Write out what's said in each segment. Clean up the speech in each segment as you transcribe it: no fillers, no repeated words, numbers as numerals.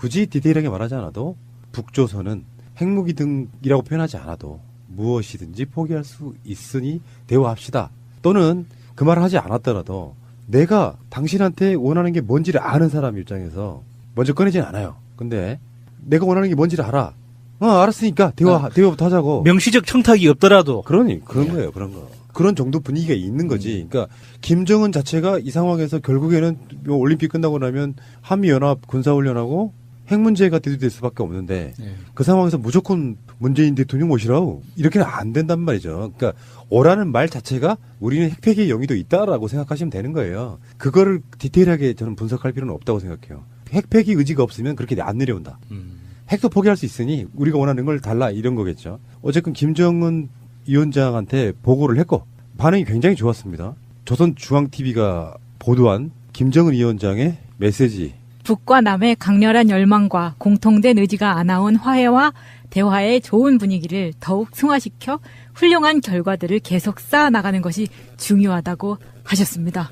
굳이 디테일하게 말하지 않아도 북조선은 핵무기 등이라고 표현하지 않아도 무엇이든지 포기할 수 있으니 대화합시다. 또는 그 말을 하지 않았더라도 내가 당신한테 원하는 게 뭔지를 아는 사람 입장에서 먼저 꺼내진 않아요. 근데 내가 원하는 게 뭔지를 알아. 알았으니까 대화부터 하자고. 명시적 청탁이 없더라도. 그런 거예요. 그런 거. 그런 정도 분위기가 있는 거지. 그러니까 김정은 자체가 이 상황에서 결국에는 올림픽 끝나고 나면 한미연합 군사훈련하고 핵 문제가 대두될 수밖에 없는데 그 상황에서 무조건 문재인 대통령 모시라고 이렇게는 안 된단 말이죠. 그러니까 오라는 말 자체가 우리는 핵폐기의 용의도 있다라고 생각하시면 되는 거예요. 그거를 디테일하게 저는 분석할 필요는 없다고 생각해요. 핵폐기 의지가 없으면 그렇게 안 내려온다. 핵도 포기할 수 있으니 우리가 원하는 걸 달라 이런 거겠죠. 어쨌든 김정은 위원장한테 보고를 했고 반응이 굉장히 좋았습니다. 조선중앙TV가 보도한 김정은 위원장의 메시지. 북과 남의 강렬한 열망과 공통된 의지가 안아온 화해와 대화의 좋은 분위기를 더욱 승화시켜 훌륭한 결과들을 계속 쌓아나가는 것이 중요하다고 하셨습니다.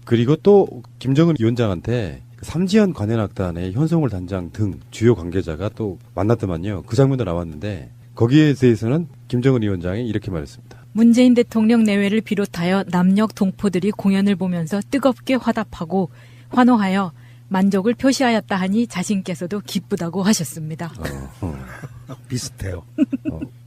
그리고 또 김정은 위원장한테 삼지연 관현악단의 현송월 단장 등 주요 관계자가 또 만났더만요. 그 장면도 나왔는데 거기에 대해서는 김정은 위원장이 이렇게 말했습니다. 문재인 대통령 내외를 비롯하여 남녘 동포들이 공연을 보면서 뜨겁게 화답하고 환호하여 만족을 표시하였다 하니 자신께서도 기쁘다고 하셨습니다. 비슷해요.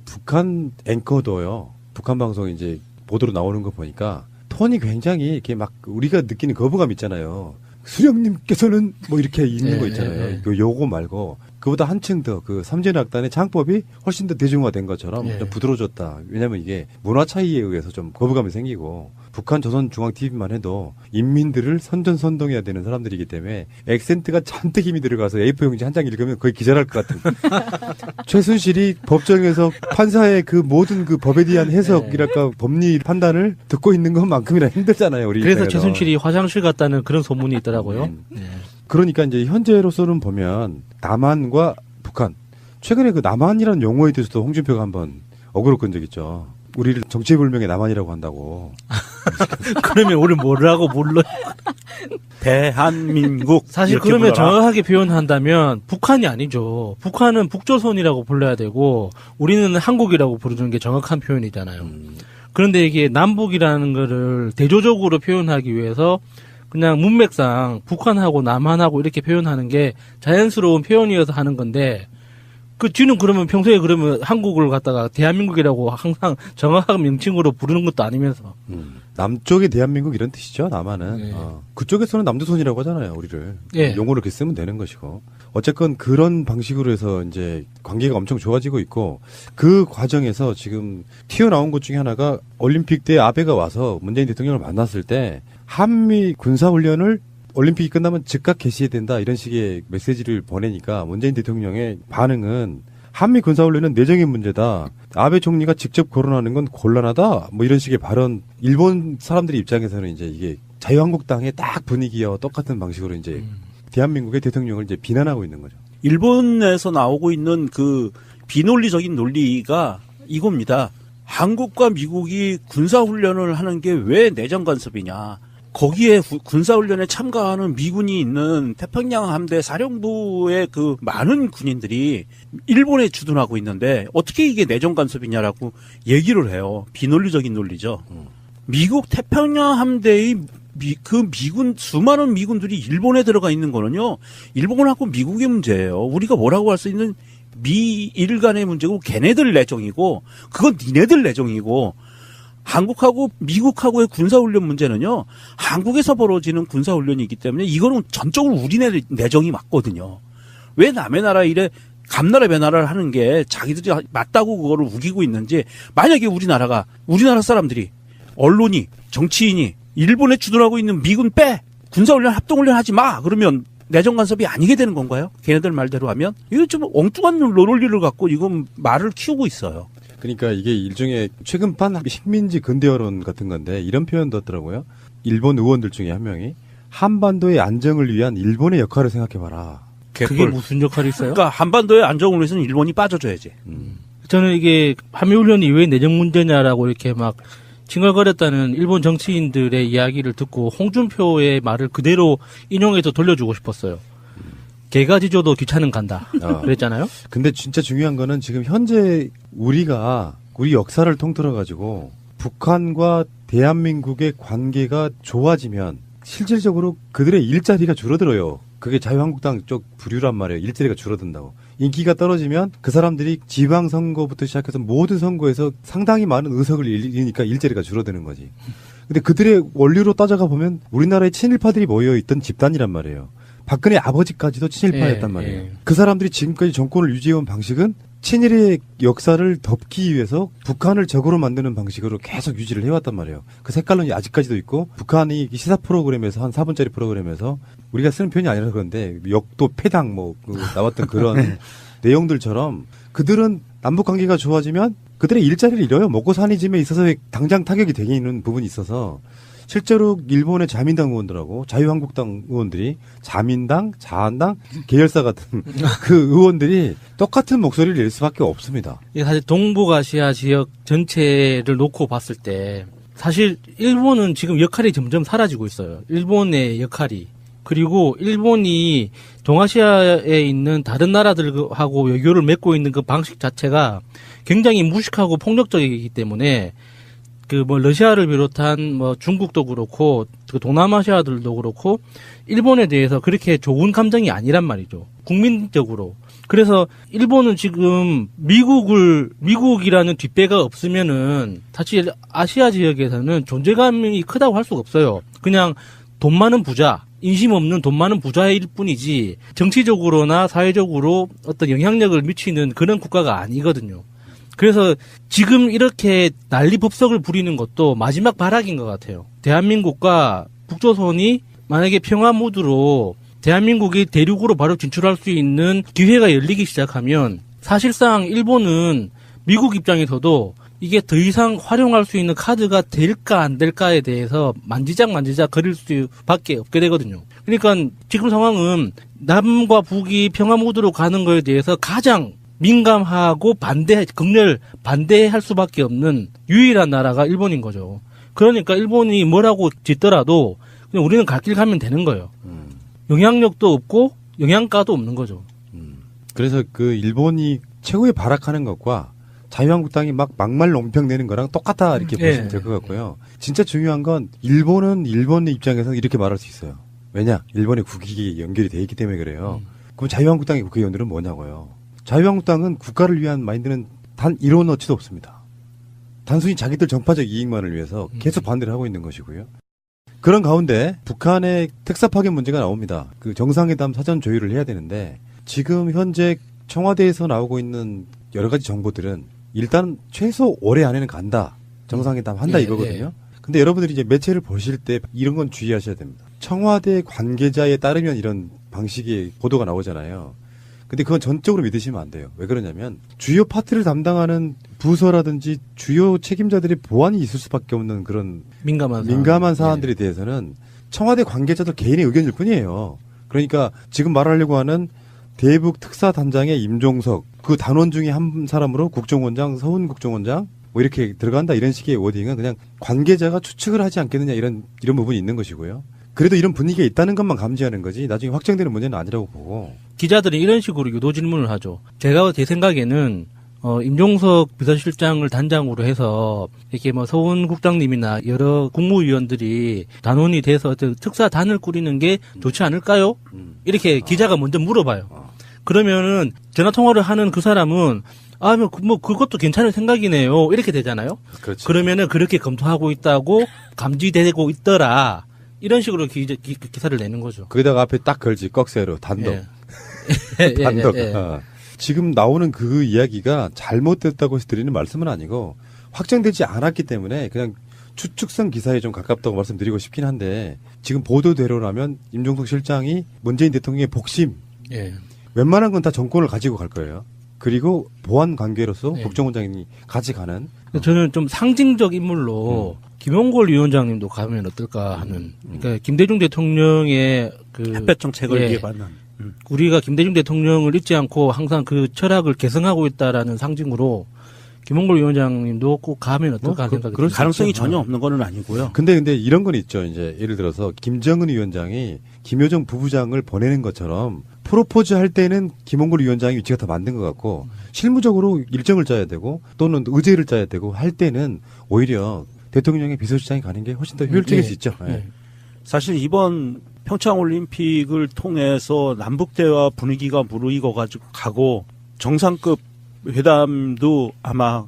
북한 앵커도요. 북한 방송 이제 보도로 나오는 거 보니까 톤이 굉장히 이렇게 막 우리가 느끼는 거부감 있잖아요. 수령님께서는 뭐 이렇게 있는 거 있잖아요. 요거 말고 그보다 한층 더 그 삼지연악단의 창법이 훨씬 더 대중화된 것처럼 좀 부드러워졌다. 왜냐하면 이게 문화 차이에 의해서 좀 거부감이 생기고 북한 조선중앙TV만 해도 인민들을 선전선동해야 되는 사람들이기 때문에 액센트가 잔뜩 힘이 들어가서 A4 용지 한 장 읽으면 거의 기절할 것 같은. 최순실이 법정에서 판사의 그 모든 그 법에 대한 해석이랄까 법리 판단을 듣고 있는 것만큼이나 힘들잖아요. 우리 그래서 입장에서. 최순실이 화장실 갔다는 그런 소문이 있더라고요. 그러니까 이제 현재로서는 보면 남한과 북한 최근에 그 남한이라는 용어에 대해서도 홍준표가 한번 어그로 끈 적 있죠. 우리를 정체불명의 남한이라고 한다고. 그러면 우리 뭐라고 불러? 대한민국. 사실 그러면 정확하게 표현한다면 북한이 아니죠. 북한은 북조선이라고 불러야 되고 우리는 한국이라고 부르는 게 정확한 표현이잖아요. 그런데 이게 남북이라는 거를 대조적으로 표현하기 위해서 그냥 문맥상 북한하고 남한하고 이렇게 표현하는 게 자연스러운 표현이어서 하는 건데 그 뒤는 그러면 평소에 그러면 한국을 갖다가 대한민국이라고 항상 정확한 명칭으로 부르는 것도 아니면서 남쪽의 대한민국 이런 뜻이죠. 남한은 그쪽에서는 남조선이라고 하잖아요. 우리를 용어를 이렇게 쓰면 되는 것이고 어쨌건 그런 방식으로 해서 이제 관계가 엄청 좋아지고 있고 그 과정에서 지금 튀어나온 것 중에 하나가 올림픽 때 아베가 와서 문재인 대통령을 만났을 때 한미 군사훈련을 올림픽이 끝나면 즉각 개시해야 된다 이런 식의 메시지를 보내니까 문재인 대통령의 반응은 한미 군사훈련은 내정의 문제다. 아베 총리가 직접 거론하는 건 곤란하다. 뭐 이런 식의 발언. 일본 사람들의 입장에서는 이제 이게 자유한국당의 딱 분위기와 똑같은 방식으로 이제 대한민국의 대통령을 이제 비난하고 있는 거죠. 일본에서 나오고 있는 그 비논리적인 논리가 이겁니다. 한국과 미국이 군사훈련을 하는 게 왜 내정 간섭이냐. 거기에 군사훈련에 참가하는 미군이 있는 태평양 함대 사령부의 그 많은 군인들이 일본에 주둔하고 있는데 어떻게 이게 내정 간섭이냐라고 얘기를 해요. 비논리적인 논리죠. 미국 태평양 함대의 그 미군 수많은 미군들이 일본에 들어가 있는 거는요. 일본하고 미국의 문제예요. 우리가 뭐라고 할 수 있는 미일 간의 문제고 걔네들 내정이고 그건 니네들 내정이고 한국하고 미국하고의 군사훈련 문제는요. 한국에서 벌어지는 군사훈련이기 때문에 이거는 전적으로 우리네 내정이 맞거든요. 왜 남의 나라 일에 감나라 배나라를 하는 게 자기들이 맞다고 그거를 우기고 있는지 만약에 우리나라 사람들이 언론이 정치인이 일본에 주둔하고 있는 미군 빼 군사훈련 합동훈련 하지 마 그러면 내정 간섭이 아니게 되는 건가요? 걔네들 말대로 하면 이거 좀 엉뚱한 논리를 갖고 이건 말을 키우고 있어요. 그러니까 이게 일종의 최근판 식민지 근대화론 같은 건데 이런 표현도 하더라고요. 일본 의원들 중에 한 명이 한반도의 안정을 위한 일본의 역할을 생각해봐라. 그게 무슨 역할이 있어요? 그러니까 한반도의 안정을 위해서는 일본이 빠져줘야지. 저는 이게 한미훈련이 왜 내정 문제냐라고 이렇게 막 칭얼거렸다는 일본 정치인들의 이야기를 듣고 홍준표의 말을 그대로 인용해서 돌려주고 싶었어요. 개가 짖어도 귀찮은 간다. 어. 그랬잖아요. 근데 진짜 중요한 거는 지금 현재 우리 역사를 통틀어 가지고 북한과 대한민국의 관계가 좋아지면 실질적으로 그들의 일자리가 줄어들어요. 그게 자유한국당 쪽 부류란 말이에요. 일자리가 줄어든다고. 인기가 떨어지면 그 사람들이 지방선거부터 시작해서 모든 선거에서 상당히 많은 의석을 잃으니까 일자리가 줄어드는 거지. 근데 그들의 원리로 따져가 보면 우리나라의 친일파들이 모여있던 집단이란 말이에요. 박근혜 아버지까지도 친일파였단 말이에요. 그 사람들이 지금까지 정권을 유지해온 방식은 친일의 역사를 덮기 위해서 북한을 적으로 만드는 방식으로 계속 유지를 해왔단 말이에요. 그 색깔론이 아직까지도 있고 북한이 시사 프로그램에서 한 4분짜리 프로그램에서 우리가 쓰는 표현이 아니라 그런데 역도 패당 나왔던 그런 내용들처럼 그들은 남북 관계가 좋아지면 그들의 일자리를 잃어요. 먹고 사는 짐에 있어서 당장 타격이 되는 부분이 있어서 실제로 일본의 자민당 의원들하고 자유한국당 의원들이 자민당, 자한당, 계열사 같은 그 의원들이 똑같은 목소리를 낼 수밖에 없습니다. 이게 사실 동북아시아 지역 전체를 놓고 봤을 때 사실 일본은 지금 역할이 점점 사라지고 있어요. 일본의 역할이. 그리고 일본이 동아시아에 있는 다른 나라들하고 외교를 맺고 있는 그 방식 자체가 굉장히 무식하고 폭력적이기 때문에 러시아를 비롯한 중국도 그렇고 그 동남아시아들도 그렇고 일본에 대해서 그렇게 좋은 감정이 아니란 말이죠. 국민적으로. 그래서 일본은 지금 미국이라는 뒷배가 없으면은 사실 아시아 지역에서는 존재감이 크다고 할 수가 없어요. 그냥 돈 많은 부자, 인심 없는 돈 많은 부자일 뿐이지 정치적으로나 사회적으로 어떤 영향력을 미치는 그런 국가가 아니거든요. 그래서 지금 이렇게 난리법석을 부리는 것도 마지막 발악인 것 같아요. 대한민국과 북조선이 만약에 평화 모드로 대한민국이 대륙으로 바로 진출할 수 있는 기회가 열리기 시작하면 사실상 일본은 미국 입장에서도 이게 더 이상 활용할 수 있는 카드가 될까 안 될까에 대해서 만지작 거릴 수밖에 없게 되거든요. 그러니까 지금 상황은 남과 북이 평화 모드로 가는 거에 대해서 가장 민감하고 극렬 반대할 수밖에 없는 유일한 나라가 일본인 거죠. 그러니까 일본이 뭐라고 짓더라도 그냥 우리는 갈 길 가면 되는 거예요. 영향력도 없고 영양가도 없는 거죠. 그래서 그 일본이 최고의 발악하는 것과 자유한국당이 막말 논평 내는 거랑 똑같다 이렇게 보시면 될 것 같고요. 진짜 중요한 건 일본은 일본의 입장에서 이렇게 말할 수 있어요. 왜냐? 일본의 국익이 연결이 돼 있기 때문에 그래요. 그럼 자유한국당의 국회의원들은 뭐냐고요. 자유한국당은 국가를 위한 마인드는 단 1원어치도 없습니다. 단순히 자기들 정파적 이익만을 위해서 계속 반대를 하고 있는 것이고요. 그런 가운데 북한의 특사 파견 문제가 나옵니다. 그 정상회담 사전 조율을 해야 되는데 지금 현재 청와대에서 나오고 있는 여러 가지 정보들은 일단 최소 올해 안에는 간다. 정상회담 한다 이거거든요. 근데 여러분들이 이제 매체를 보실 때 이런 건 주의하셔야 됩니다. 청와대 관계자에 따르면 이런 방식의 보도가 나오잖아요. 근데 그건 전적으로 믿으시면 안 돼요. 왜 그러냐면 주요 파트를 담당하는 부서라든지 주요 책임자들의 보안이 있을 수밖에 없는 그런 민감한 사안들에 대해서는 청와대 관계자들 개인의 의견일 뿐이에요. 그러니까 지금 말하려고 하는 대북 특사단장의 임종석 그 단원 중에 한 사람으로 국정원장, 서훈국정원장 이렇게 들어간다 이런 식의 워딩은 그냥 관계자가 추측을 하지 않겠느냐 이런 부분이 있는 것이고요. 그래도 이런 분위기가 있다는 것만 감지하는 거지 나중에 확정되는 문제는 아니라고 보고. 기자들이 이런 식으로 유도 질문을 하죠. 제 생각에는 임종석 비서실장을 단장으로 해서 이렇게 서훈 국장님이나 여러 국무위원들이 단원이 돼서 특사단을 꾸리는 게 좋지 않을까요? 이렇게 기자가 먼저 물어봐요. 그러면은 전화 통화를 하는 그 사람은 그것도 괜찮은 생각이네요. 이렇게 되잖아요. 그렇죠. 그러면은 그렇게 검토하고 있다고 감지되고 있더라. 이런 식으로 기사를 내는 거죠. 거기다가 앞에 딱 걸지 꺽쇠로 단독. 단독. 지금 나오는 그 이야기가 잘못됐다고 해서 드리는 말씀은 아니고 확정되지 않았기 때문에 그냥 추측성 기사에 좀 가깝다고 말씀드리고 싶긴 한데 지금 보도대로라면 임종석 실장이 문재인 대통령의 복심 웬만한 건 다 정권을 가지고 갈 거예요. 그리고 보안 관계로서 국정원장이 같이 가는. 저는 좀 상징적 인물로 김용걸 위원장님도 가면 어떨까 하는. 그러니까 김대중 대통령의 햇볕 정책을 이해받는. 우리가 김대중 대통령을 잊지 않고 항상 그 철학을 계승하고 있다라는 상징으로 김용걸 위원장님도 꼭 가면 어떨까 하는 생각이 듭니다. 가능성이 전혀 없는 건 아니고요. 근데 이런 건 있죠. 이제 예를 들어서 김정은 위원장이 김여정 부부장을 보내는 것처럼 프로포즈 할 때는 김홍걸 위원장이 위치가 더 맞는 것 같고 실무적으로 일정을 짜야 되고 또는 의제를 짜야 되고 할 때는 오히려 대통령의 비서실장이 가는 게 훨씬 더 효율적일 수 있죠. 예. 사실 이번 평창올림픽을 통해서 남북대화 분위기가 무르익어가지고 정상급 회담도 아마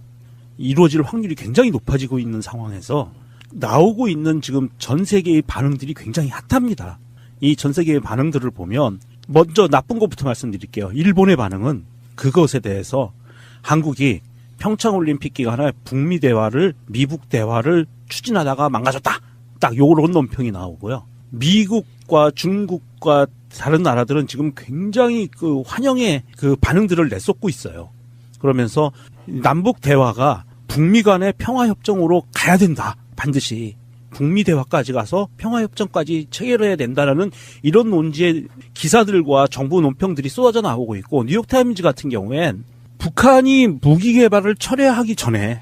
이루어질 확률이 굉장히 높아지고 있는 상황에서 나오고 있는 지금 전 세계의 반응들이 굉장히 핫합니다. 이 전 세계의 반응들을 보면 먼저 나쁜 것부터 말씀드릴게요. 일본의 반응은 그것에 대해서 한국이 평창올림픽 기간에 북미 대화를 미북 대화를 추진하다가 망가졌다. 딱 요런 논평이 나오고요. 미국과 중국과 다른 나라들은 지금 굉장히 그 환영의 그 반응들을 내쏟고 있어요. 그러면서 남북 대화가 북미 간의 평화협정으로 가야 된다. 반드시. 북미 대화까지 가서 평화협정까지 체결해야 된다라는 이런 논지의 기사들과 정부 논평들이 쏟아져 나오고 있고 뉴욕타임즈 같은 경우엔 북한이 무기 개발을 철회하기 전에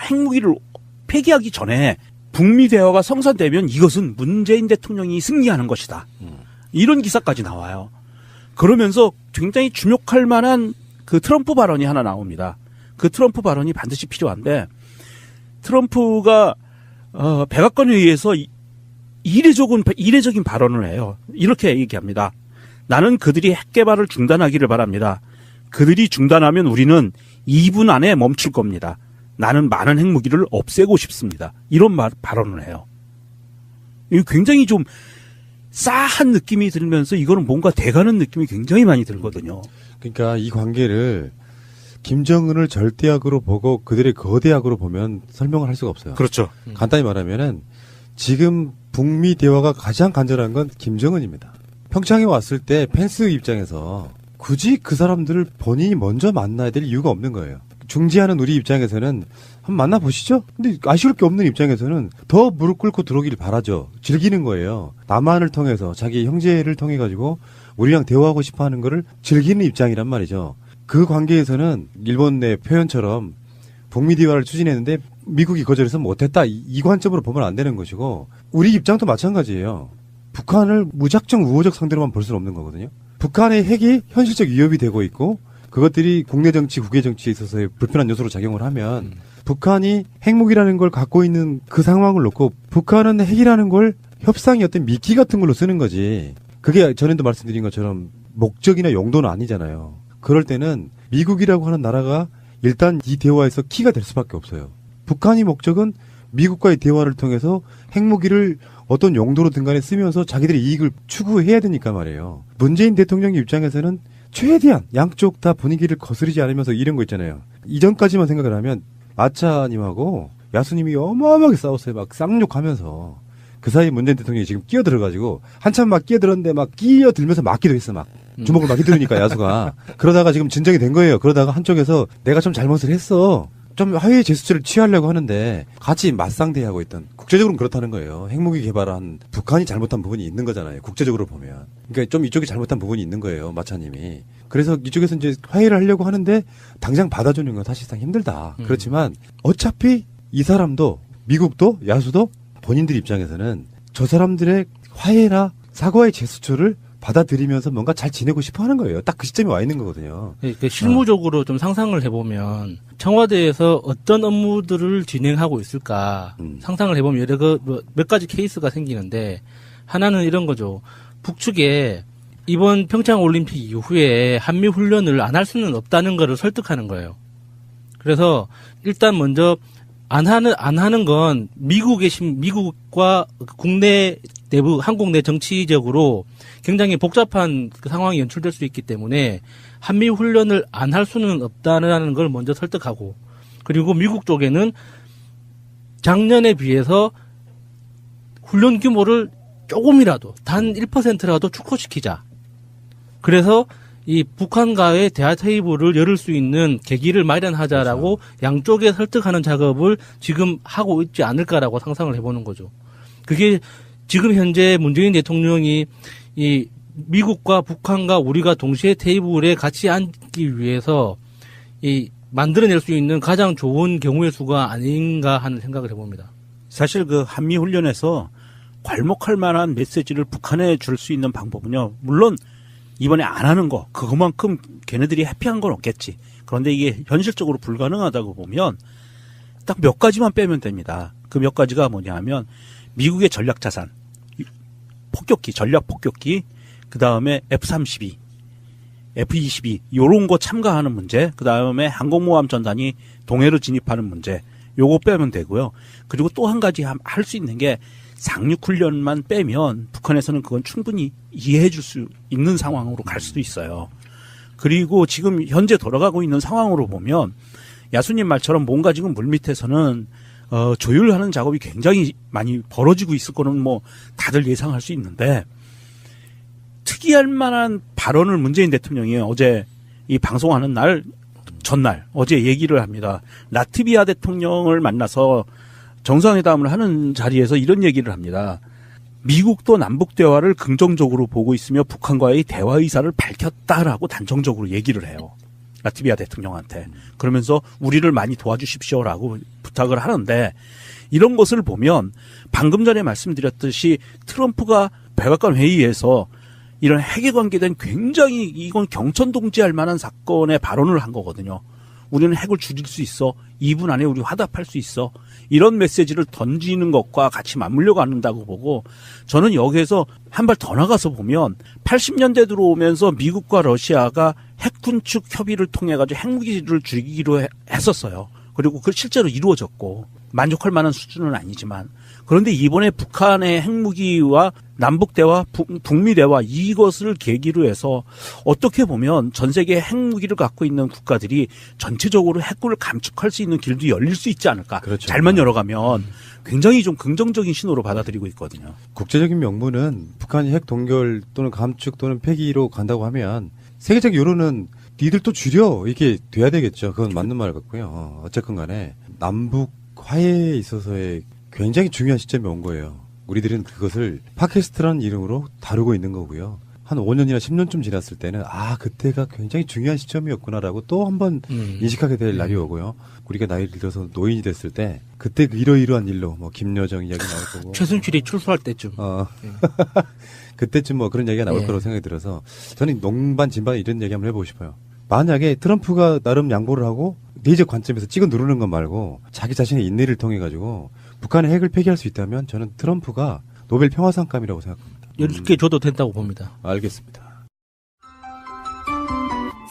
핵무기를 폐기하기 전에 북미 대화가 성사되면 이것은 문재인 대통령이 승리하는 것이다. 이런 기사까지 나와요. 그러면서 굉장히 주목할 만한 그 트럼프 발언이 하나 나옵니다. 그 트럼프 발언이 반드시 필요한데 트럼프가 백악관에 의해서 이례적인 발언을 해요. 이렇게 얘기합니다. 나는 그들이 핵 개발을 중단하기를 바랍니다. 그들이 중단하면 우리는 2분 안에 멈출 겁니다. 나는 많은 핵무기를 없애고 싶습니다. 이런 발언을 해요. 이거 굉장히 좀 싸한 느낌이 들면서 이거는 뭔가 돼가는 느낌이 굉장히 많이 들거든요. 그러니까 이 관계를 김정은을 절대악으로 보고 그들의 거대악으로 보면 설명을 할 수가 없어요. 그렇죠. 간단히 말하면은 지금 북미 대화가 가장 간절한 건 김정은입니다. 평창에 왔을 때 펜스 입장에서 굳이 그 사람들을 본인이 먼저 만나야 될 이유가 없는 거예요. 중지하는 우리 입장에서는 한번 만나보시죠. 근데 아쉬울 게 없는 입장에서는 더 무릎 꿇고 들어오길 바라죠. 즐기는 거예요. 남한을 통해서 자기 형제를 통해 가지고 우리랑 대화하고 싶어하는 거를 즐기는 입장이란 말이죠. 그 관계에서는 일본 내 표현처럼 북미 대화를 추진했는데 미국이 거절해서 못했다. 이 관점으로 보면 안 되는 것이고 우리 입장도 마찬가지예요. 북한을 무작정 우호적 상대로만 볼 수는 없는 거거든요. 북한의 핵이 현실적 위협이 되고 있고 그것들이 국내 정치, 국외 정치에 있어서의 불편한 요소로 작용을 하면 북한이 핵무기라는 걸 갖고 있는 그 상황을 놓고 북한은 핵이라는 걸 협상의 어떤 미끼 같은 걸로 쓰는 거지. 그게 전에도 말씀드린 것처럼 목적이나 용도는 아니잖아요. 그럴 때는 미국이라고 하는 나라가 일단 이 대화에서 키가 될 수밖에 없어요. 북한이 목적은 미국과의 대화를 통해서 핵무기를 어떤 용도로든 간에 쓰면서 자기들의 이익을 추구해야 되니까 말이에요. 문재인 대통령의 입장에서는 최대한 양쪽 다 분위기를 거스르지 않으면서 이런 거 있잖아요. 이전까지만 생각을 하면 마차님하고 야수님이 어마어마하게 싸웠어요. 막 쌍욕하면서. 그 사이 문재인 대통령이 지금 끼어들어가지고 한참 막 끼어들었는데 막 끼어들면서 맞기도 했어. 막 주먹을 막 휘두르니까 야수가. 그러다가 지금 진정이 된 거예요. 그러다가 한쪽에서 내가 좀 잘못을 했어. 좀 화해의 제스처를 취하려고 하는데 같이 맞상대하고 있던 국제적으로는 그렇다는 거예요. 핵무기 개발한 북한이 잘못한 부분이 있는 거잖아요. 국제적으로 보면. 그러니까 좀 이쪽이 잘못한 부분이 있는 거예요. 마차님이. 그래서 이쪽에서 이제 화해를 하려고 하는데 당장 받아주는 건 사실상 힘들다. 그렇지만 어차피 이 사람도 미국도 야수도 본인들 입장에서는 저 사람들의 화해나 사과의 제스처를 받아들이면서 뭔가 잘 지내고 싶어 하는 거예요. 딱 그 시점에 와 있는 거거든요. 그러니까 실무적으로 좀 상상을 해보면 청와대에서 어떤 업무들을 진행하고 있을까 상상을 해보면 몇 가지 케이스가 생기는데 하나는 이런 거죠. 북측에 이번 평창올림픽 이후에 한미 훈련을 안 할 수는 없다는 거를 설득하는 거예요. 일단 먼저 안 하는 건 미국과 국내 내부 한국 내 정치적으로 굉장히 복잡한 그 상황이 연출될 수 있기 때문에 한미 훈련을 안 할 수는 없다는 걸 먼저 설득하고, 그리고 미국 쪽에는 작년에 비해서 훈련 규모를 조금이라도 단 1%라도 축소시키자. 그래서 이 북한과의 대화 테이블을 열을 수 있는 계기를 마련하자라고 그렇죠. 양쪽에 설득하는 작업을 지금 하고 있지 않을까라고 상상을 해보는 거죠. 그게 지금 현재 문재인 대통령이 이 미국과 북한과 우리가 동시에 테이블에 같이 앉기 위해서 이 만들어낼 수 있는 가장 좋은 경우의 수가 아닌가 하는 생각을 해봅니다. 사실 그 한미 훈련에서 괄목할 만한 메시지를 북한에 줄 수 있는 방법은요. 물론 이번에 안 하는 거 그것만큼 걔네들이 해피한 건 없겠지. 그런데 이게 현실적으로 불가능하다고 보면 딱 몇 가지만 빼면 됩니다. 그 몇 가지가 뭐냐면 미국의 전략 자산, 폭격기, 전략 폭격기, 그 다음에 F-32, F-22 요런 거 참가하는 문제, 그 다음에 항공모함 전단이 동해로 진입하는 문제, 요거 빼면 되고요. 그리고 또 한 가지 할 수 있는 게 상륙훈련만 빼면 북한에서는 그건 충분히 이해해 줄 수 있는 상황으로 갈 수도 있어요. 그리고 지금 현재 돌아가고 있는 상황으로 보면 야수님 말처럼 뭔가 지금 물밑에서는 조율하는 작업이 굉장히 많이 벌어지고 있을 거는 뭐 다들 예상할 수 있는데 특이할 만한 발언을 문재인 대통령이 어제 이 방송하는 날 전날 어제 얘기를 합니다. 라트비아 대통령을 만나서 정상회담을 하는 자리에서 이런 얘기를 합니다. 미국도 남북 대화를 긍정적으로 보고 있으며 북한과의 대화 의사를 밝혔다라고 단정적으로 얘기를 해요. 라트비아 대통령한테. 그러면서 우리를 많이 도와주십시오라고 부탁을 하는데 이런 것을 보면 방금 전에 말씀드렸듯이 트럼프가 백악관 회의에서 이런 핵에 관계된 굉장히 이건 경천동지할 만한 사건의 발언을 한 거거든요. 우리는 핵을 줄일 수 있어. 2분 안에 우리 화답할 수 있어. 이런 메시지를 던지는 것과 같이 맞물려 가는다고 보고 저는 여기에서 한 발 더 나가서 보면 80년대 들어오면서 미국과 러시아가 핵 군축 협의를 통해 가지고 핵무기를 줄이기로 했었어요. 그리고 그 실제로 이루어졌고 만족할 만한 수준은 아니지만 그런데 이번에 북한의 핵무기와 남북 대화, 북미 대화 이것을 계기로 해서 어떻게 보면 전 세계 핵무기를 갖고 있는 국가들이 전체적으로 핵군을 감축할 수 있는 길도 열릴 수 있지 않을까. 그렇죠. 잘만 열어가면 굉장히 좀 긍정적인 신호로 받아들이고 있거든요. 국제적인 명분은 북한이 핵 동결 또는 감축 또는 폐기로 간다고 하면 세계적 여론은 니들 또 줄여 이게 돼야 되겠죠. 그건 맞는 말 같고요. 어쨌건 간에 남북 화해에 있어서의 굉장히 중요한 시점이 온 거예요. 우리들은 그것을 팟캐스트라는 이름으로 다루고 있는 거고요. 한 5년이나 10년쯤 지났을 때는 그때가 굉장히 중요한 시점이었구나라고 또 한 번 인식하게 될 날이 오고요. 우리가 나이를 들어서 노인이 됐을 때 그때 이러이러한 일로 뭐 김여정 이야기 나올 거고 최순실이 출소할 때쯤. 그때쯤 뭐 그런 얘기가 나올 거라고 생각이 들어서 저는 농반 진반 이런 얘기 한번 해보고 싶어요. 만약에 트럼프가 나름 양보를 하고 내적 관점에서 찍어 누르는 것 말고 자기 자신의 인내를 통해 가지고 북한의 핵을 폐기할 수 있다면 저는 트럼프가 노벨 평화상감이라고 생각합니다. 10개 줘도 된다고 봅니다. 알겠습니다.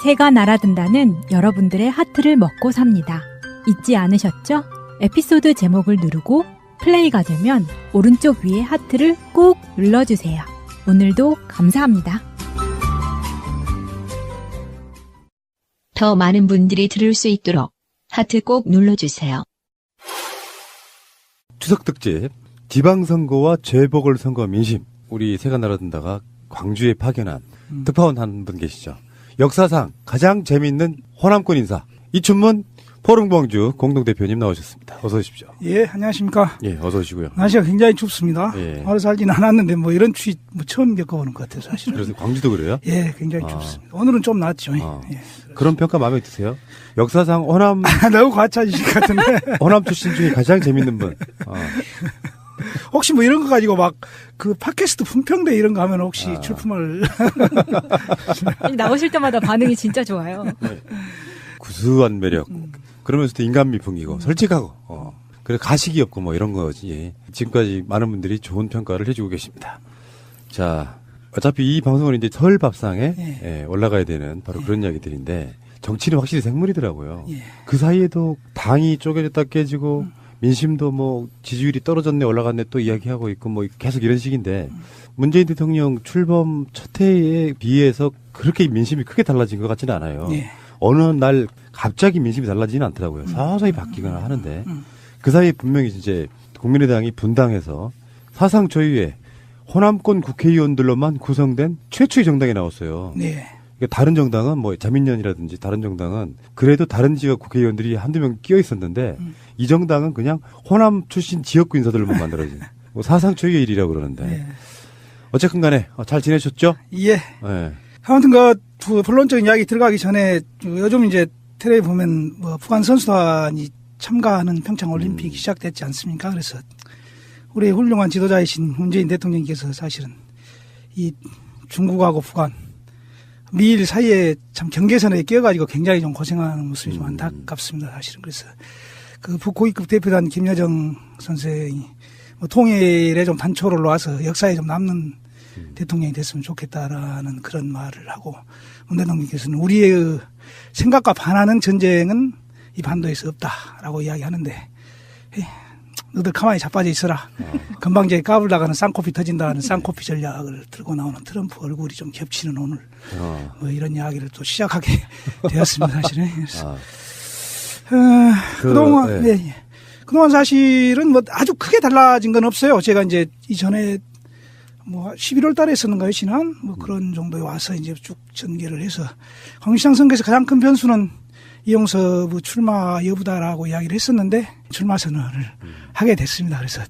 새가 날아든다는 여러분들의 하트를 먹고 삽니다. 잊지 않으셨죠? 에피소드 제목을 누르고 플레이가 되면 오른쪽 위에 하트를 꼭 눌러주세요. 오늘도 감사합니다. 더 많은 분들이 들을 수 있도록 하트 꼭 눌러주세요. 추석 특집 지방선거와 재보궐선거 민심 우리 새가 날아든다가 광주에 파견한 특파원 한 분 계시죠. 역사상 가장 재미있는 호남권 인사 이춘문 포럼광주 공동대표님 나오셨습니다. 어서 오십시오. 예, 안녕하십니까. 예, 어서 오시고요. 날씨가 굉장히 춥습니다. 예. 오래 살지는 않았는데 뭐 이런 추위 처음 겪어보는 것 같아요, 사실은. 그래서 광주도 그래요? 예, 굉장히 춥습니다. 오늘은 좀 낫죠. 예. 그런 평가 마음에 드세요? 역사상 호남 너무 과찬이신 것 같은데. 호남 출신 중에 가장 재밌는 분. 혹시 뭐 이런 거 가지고 막 그 팟캐스트 품평대 이런 거 하면 혹시 출품을. 나오실 때마다 반응이 진짜 좋아요. 네. 구수한 매력. 그러면서도 인간미 풍기고 솔직하고. 그래 가식이 없고 뭐 이런 거지. 예. 지금까지 많은 분들이 좋은 평가를 해주고 계십니다. 자, 어차피 이 방송은 이제 설 밥상에 예, 올라가야 되는 바로 그런 이야기들인데 정치는 확실히 생물이더라고요. 그 사이에도 당이 쪼개졌다 깨지고 민심도 뭐 지지율이 떨어졌네 올라갔네 또 이야기하고 있고 뭐 계속 이런 식인데 문재인 대통령 출범 첫 해에 비해서 그렇게 민심이 크게 달라진 것 같지는 않아요. 어느 날 갑자기 민심이 달라지지는 않더라고요. 서서히 바뀌거나 하는데 그 사이에 분명히 이제 국민의당이 분당해서 사상 초유의 호남권 국회의원들로만 구성된 최초의 정당이 나왔어요. 네. 그러니까 다른 정당은 뭐 자민련이라든지 다른 정당은 그래도 다른 지역 국회의원들이 한두 명 끼어 있었는데 이 정당은 그냥 호남 출신 지역구 인사들로만 만들어진 뭐 사상 초유의 일이라고 그러는데 네. 어쨌든 간에 잘 지내셨죠? 예. 네. 아무튼 그 본론적인 이야기 들어가기 전에 요즘 이제 텔레비 보면 뭐 북한 선수단이 참가하는 평창 올림픽이 시작됐지 않습니까? 그래서 우리 훌륭한 지도자이신 문재인 대통령께서 사실은 이 중국하고 북한 미일 사이에 참 경계선에 끼어가지고 굉장히 좀 고생하는 모습이 좀 안타깝습니다. 사실은. 그래서 그 북고위급 대표단 김여정 선생이 뭐 통일에 좀 단초를 놓아서 역사에 좀 남는 대통령이 됐으면 좋겠다라는 그런 말을 하고, 문 대통령께서는 우리의 생각과 반하는 전쟁은 이 반도에서 없다라고 이야기하는데, 너들 가만히 자빠져 있어라. 금방 이제 까불다가는 쌍코피 터진다는 쌍코피 전략을 들고 나오는 트럼프 얼굴이 좀 겹치는 오늘 뭐 이런 이야기를 또 시작하게 되었습니다. 사실은. 그동안, 네. 예. 그동안 사실은 뭐 아주 크게 달라진 건 없어요. 제가 이제 이전에 뭐 11월 달에 했었는가요, 지난? 뭐 그런 정도에 와서 이제 쭉 전개를 해서 광주시장 선거에서 가장 큰 변수는 이용섭 출마 여부다라고 이야기를 했었는데 출마 선언을 하게 됐습니다. 그래서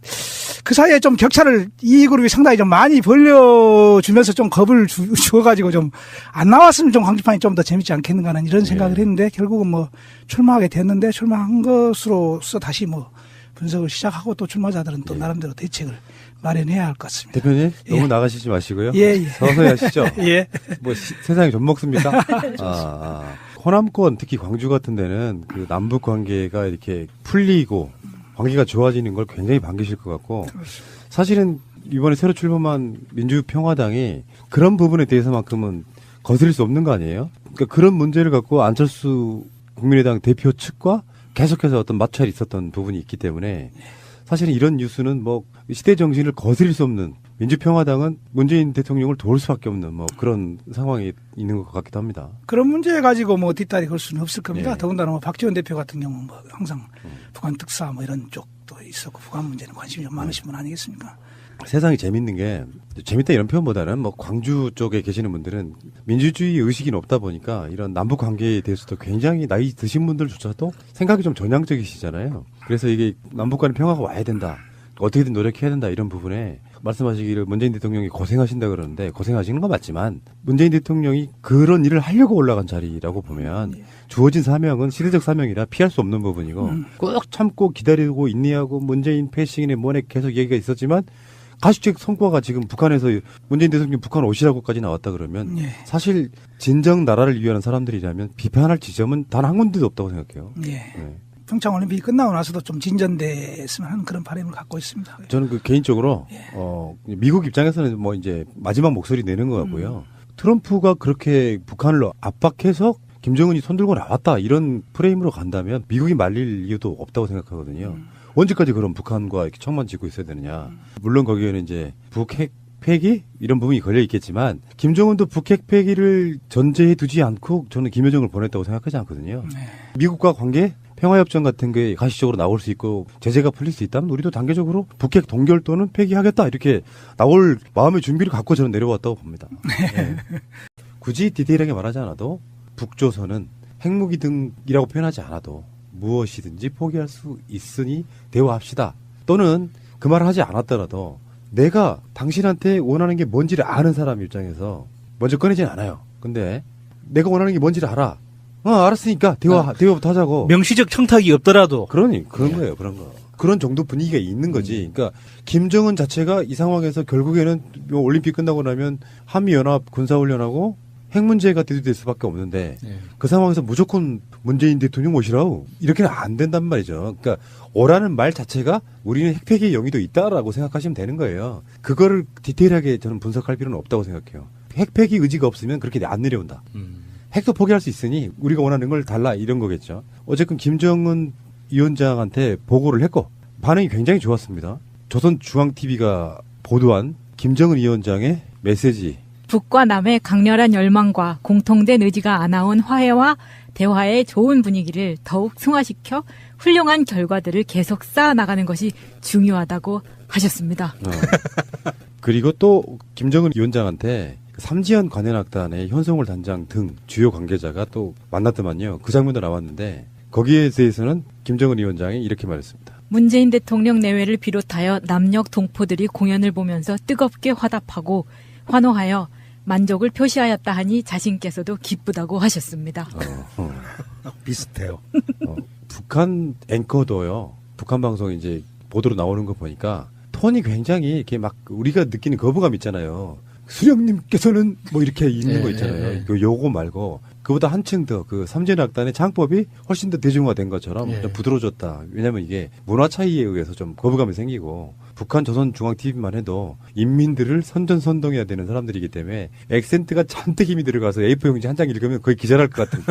그 사이에 좀 격차를 이 그룹이 상당히 좀 많이 벌려주면서 좀 겁을 주어가지고 좀 안 나왔으면 좀 광주판이 좀 더 재밌지 않겠는가 하는 이런 생각을 했는데 결국은 뭐 출마하게 됐는데 출마한 것으로서 다시 뭐 분석을 시작하고 또 출마자들은 또 나름대로 대책을 마련해야 할 것 같습니다. 대표님 너무 예. 나가시지 마시고요. 예. 서서히 하시죠. 예. 뭐 세상이 좀 먹습니까? 호남권 특히 광주 같은 데는 그 남북 관계가 이렇게 풀리고 관계가 좋아지는 걸 굉장히 반기실 것 같고 사실은 이번에 새로 출범한 민주평화당이 그런 부분에 대해서만큼은 거스릴 수 없는 거 아니에요? 그러니까 그런 문제를 갖고 안철수 국민의당 대표 측과 계속해서 어떤 마찰이 있었던 부분이 있기 때문에 사실은 이런 뉴스는 뭐 시대 정신을 거스릴 수 없는 민주평화당은 문재인 대통령을 도울 수밖에 없는 뭐 그런 상황이 있는 것 같기도 합니다. 그런 문제 가지고 뭐 뒷다리 걸 수는 없을 겁니다. 예. 더군다나 뭐 박지원 대표 같은 경우는 뭐 항상 북한 특사 뭐 이런 쪽도 있었고 북한 문제는 관심이 좀 많으신 분 아니겠습니까? 세상이 재밌는 게 재밌다 이런 표현보다는 뭐 광주 쪽에 계시는 분들은 민주주의 의식이 높다 보니까 이런 남북 관계에 대해서도 굉장히 나이 드신 분들조차도 생각이 좀 전향적이시잖아요. 그래서 이게 남북 간의 평화가 와야 된다. 어떻게든 노력해야 된다 이런 부분에 말씀하시기를 문재인 대통령이 고생하신다 그러는데 고생하시는 건 맞지만 문재인 대통령이 그런 일을 하려고 올라간 자리라고 보면 주어진 사명은 시대적 사명이라 피할 수 없는 부분이고 꼭 참고 기다리고 인내하고 문재인 패싱이네 뭐네 계속 얘기가 있었지만 가시적 성과가 지금 북한에서 문재인 대통령 북한 오시라고까지 나왔다 그러면 예. 사실 진정 나라를 위하는 사람들이라면 비판할 지점은 단 한 군데도 없다고 생각해요. 예. 네. 평창올림픽이 끝나고 나서도 좀 진전됐으면 하는 그런 바람을 갖고 있습니다. 저는 그 개인적으로 미국 입장에서는 뭐 이제 마지막 목소리 내는 것 같고요. 트럼프가 그렇게 북한을 압박해서 김정은이 손들고 나왔다 이런 프레임으로 간다면 미국이 말릴 이유도 없다고 생각하거든요. 언제까지 그럼 북한과 이렇게 청만 쥐고 있어야 되느냐. 물론 거기에는 이제 북핵 폐기 이런 부분이 걸려 있겠지만 김정은도 북핵 폐기를 전제해 두지 않고 저는 김여정을 보냈다고 생각하지 않거든요. 미국과 관계 평화협정 같은 게 가시적으로 나올 수 있고 제재가 풀릴 수 있다면 우리도 단계적으로 북핵 동결 또는 폐기하겠다 이렇게 나올 마음의 준비를 갖고 저는 내려왔다고 봅니다. 네. 굳이 디테일하게 말하지 않아도 북조선은 핵무기 등이라고 표현하지 않아도 무엇이든지 포기할 수 있으니 대화합시다. 또는 그 말을 하지 않았더라도 내가 당신한테 원하는 게 뭔지를 아는 사람 입장에서 먼저 꺼내진 않아요. 근데 내가 원하는 게 뭔지를 알아. 알았으니까 대화부터 하자고. 명시적 청탁이 없더라도. 그런 거예요, 그런 거. 그런 정도 분위기가 있는 거지. 그러니까 김정은 자체가 이 상황에서 결국에는 올림픽 끝나고 나면 한미연합 군사훈련하고 핵 문제가 대두될 수밖에 없는데 그 상황에서 무조건 문재인 대통령 모시라고 이렇게는 안 된단 말이죠. 그러니까 오라는 말 자체가 우리는 핵폐기의 영의도 있다라고 생각하시면 되는 거예요. 그거를 디테일하게 저는 분석할 필요는 없다고 생각해요. 핵폐기 의지가 없으면 그렇게 안 내려온다. 핵도 포기할 수 있으니 우리가 원하는 걸 달라 이런 거겠죠. 어쨌든 김정은 위원장한테 보고를 했고 반응이 굉장히 좋았습니다. 조선중앙TV가 보도한 김정은 위원장의 메시지. 북과 남의 강렬한 열망과 공통된 의지가 안아온 화해와 대화의 좋은 분위기를 더욱 승화시켜 훌륭한 결과들을 계속 쌓아나가는 것이 중요하다고 하셨습니다. 그리고 또 김정은 위원장한테 삼지연 관현악단의 현송월 단장 등 주요 관계자가 또 만났더만요. 그 장면도 나왔는데 거기에 대해서는 김정은 위원장이 이렇게 말했습니다. 문재인 대통령 내외를 비롯하여 남녘 동포들이 공연을 보면서 뜨겁게 화답하고 환호하여 만족을 표시하였다 하니 자신께서도 기쁘다고 하셨습니다. 비슷해요. 북한 앵커도요. 북한 방송 이제 보도로 나오는 거 보니까 톤이 굉장히 이렇게 막 우리가 느끼는 거부감 있잖아요. 수령님께서는 뭐 이렇게 있는 거 있잖아요. 예. 그 요거 말고 그보다 한층 더 그 삼재낙단의 창법이 훨씬 더 대중화된 것처럼 예. 좀 부드러워졌다. 왜냐하면 이게 문화 차이에 의해서 좀 거부감이 생기고 북한 조선중앙TV만 해도 인민들을 선전선동해야 되는 사람들이기 때문에 액센트가 잔뜩 힘이 들어가서 A4 용지 한 장 읽으면 거의 기절할 것 같은.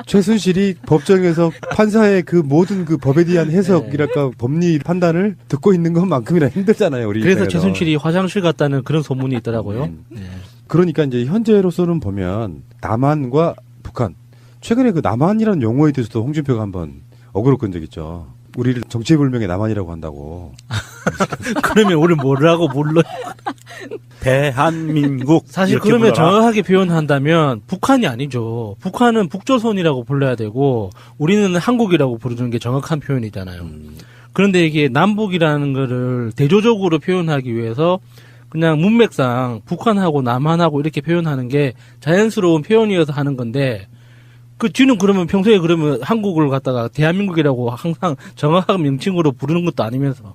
최순실이 법정에서 판사의 그 모든 그 법에 대한 해석이랄까 법리 판단을 듣고 있는 것만큼이나 힘들잖아요. 우리 그래서 입장에서. 최순실이 화장실 갔다는 그런 소문이 있더라고요. 예. 그러니까 이제 현재로서는 보면 남한과 북한 최근에 그 남한이라는 용어에 대해서도 홍준표가 한번 어그로 끈 적 있죠. 우리를 정체불명의 남한이라고 한다고. 그러면 우리 뭐라고 몰라? 대한민국. 사실 이렇게 그러면 불러라. 정확하게 표현한다면 북한이 아니죠. 북한은 북조선이라고 불러야 되고 우리는 한국이라고 부르는 게 정확한 표현이잖아요. 그런데 이게 남북이라는 거를 대조적으로 표현하기 위해서 그냥 문맥상 북한하고 남한하고 이렇게 표현하는 게 자연스러운 표현이어서 하는 건데 그 뒤는 그러면 평소에 그러면 한국을 갖다가 대한민국이라고 항상 정확한 명칭으로 부르는 것도 아니면서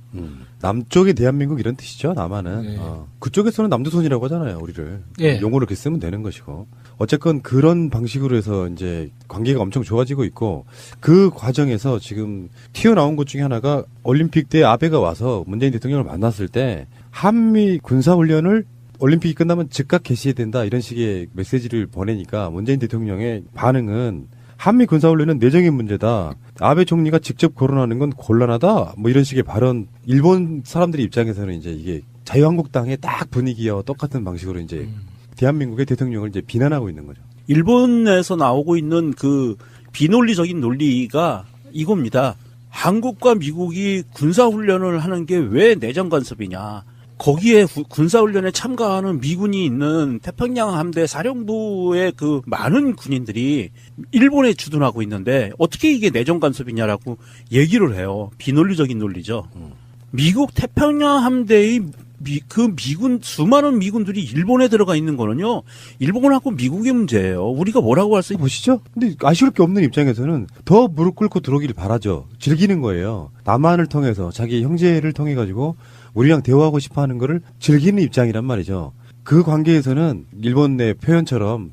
남쪽의 대한민국 이런 뜻이죠. 남한은. 네. 그쪽에서는 남조선이라고 하잖아요. 우리를. 예. 용어를 이렇게 쓰면 되는 것이고. 어쨌건 그런 방식으로 해서 이제 관계가 엄청 좋아지고 있고 그 과정에서 지금 튀어나온 것 중에 하나가 올림픽 때 아베가 와서 문재인 대통령을 만났을 때 한미 군사훈련을 올림픽이 끝나면 즉각 개시해야 된다 이런 식의 메시지를 보내니까 문재인 대통령의 반응은 한미 군사훈련은 내정의 문제다. 아베 총리가 직접 거론하는 건 곤란하다. 뭐 이런 식의 발언. 일본 사람들의 입장에서는 이제 이게 자유한국당의 딱 분위기와 똑같은 방식으로 이제 대한민국의 대통령을 이제 비난하고 있는 거죠. 일본에서 나오고 있는 그 비논리적인 논리가 이겁니다. 한국과 미국이 군사훈련을 하는 게 왜 내정 간섭이냐. 거기에 군사훈련에 참가하는 미군이 있는 태평양 함대 사령부의 그 많은 군인들이 일본에 주둔하고 있는데 어떻게 이게 내정 간섭이냐라고 얘기를 해요. 비논리적인 논리죠. 미국 태평양 함대의 그 미군 수많은 미군들이 일본에 들어가 있는 거는요. 일본하고 미국의 문제예요. 우리가 뭐라고 할 수 보시죠. 근데 아쉬울 게 없는 입장에서는 더 무릎 꿇고 들어오기를 바라죠. 즐기는 거예요. 남한을 통해서 자기 형제를 통해 가지고 우리랑 대화하고 싶어 하는 거를 즐기는 입장이란 말이죠. 그 관계에서는 일본 내 표현처럼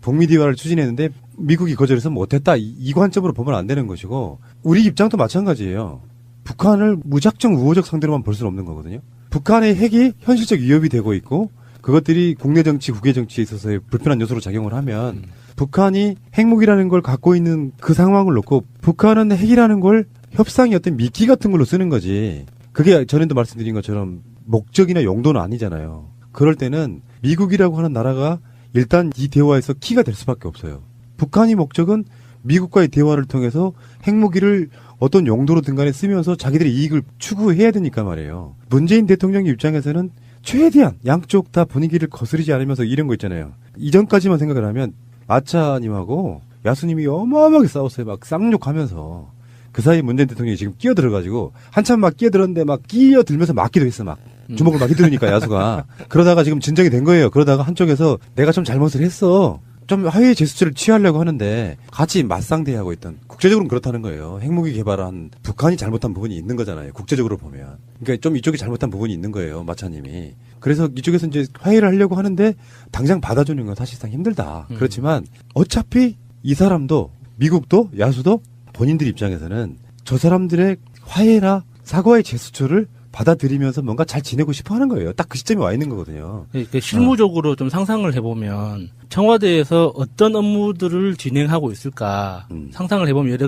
북미 대화를 추진했는데 미국이 거절해서 못했다. 이 관점으로 보면 안 되는 것이고 우리 입장도 마찬가지예요. 북한을 무작정 우호적 상대로만 볼 수는 없는 거거든요. 북한의 핵이 현실적 위협이 되고 있고 그것들이 국내 정치, 국외 정치에 있어서의 불편한 요소로 작용을 하면 북한이 핵무기라는 걸 갖고 있는 그 상황을 놓고 북한은 핵이라는 걸 협상의 어떤 미끼 같은 걸로 쓰는 거지. 그게 전에도 말씀드린 것처럼 목적이나 용도는 아니잖아요. 그럴 때는 미국이라고 하는 나라가 일단 이 대화에서 키가 될 수밖에 없어요. 북한의 목적은 미국과의 대화를 통해서 핵무기를 어떤 용도로든 간에 쓰면서 자기들의 이익을 추구해야 되니까 말이에요. 문재인 대통령의 입장에서는 최대한 양쪽 다 분위기를 거스르지 않으면서 이런 거 있잖아요. 이전까지만 생각을 하면 아차님하고 야수님이 어마어마하게 싸웠어요. 막 쌍욕하면서. 그 사이 문재인 대통령이 지금 끼어들어가지고 한참 막 끼어들었는데 막 끼어들면서 맞기도 했어. 막 주먹을 막 휘두르니까 야수가. 그러다가 지금 진정이 된 거예요. 그러다가 한쪽에서 내가 좀 잘못을 했어. 좀 화해의 제스처를 취하려고 하는데 같이 맞상대하고 있던 국제적으로는 그렇다는 거예요. 핵무기 개발한 북한이 잘못한 부분이 있는 거잖아요. 국제적으로 보면. 그러니까 좀 이쪽이 잘못한 부분이 있는 거예요. 마차님이. 그래서 이쪽에서 이제 화해를 하려고 하는데 당장 받아주는 건 사실상 힘들다. 그렇지만 어차피 이 사람도 미국도 야수도 본인들 입장에서는 저 사람들의 화해나 사과의 제스처를 받아들이면서 뭔가 잘 지내고 싶어 하는 거예요. 딱 그 시점에 와 있는 거거든요. 그러니까 실무적으로 좀 상상을 해보면 청와대에서 어떤 업무들을 진행하고 있을까 상상을 해보면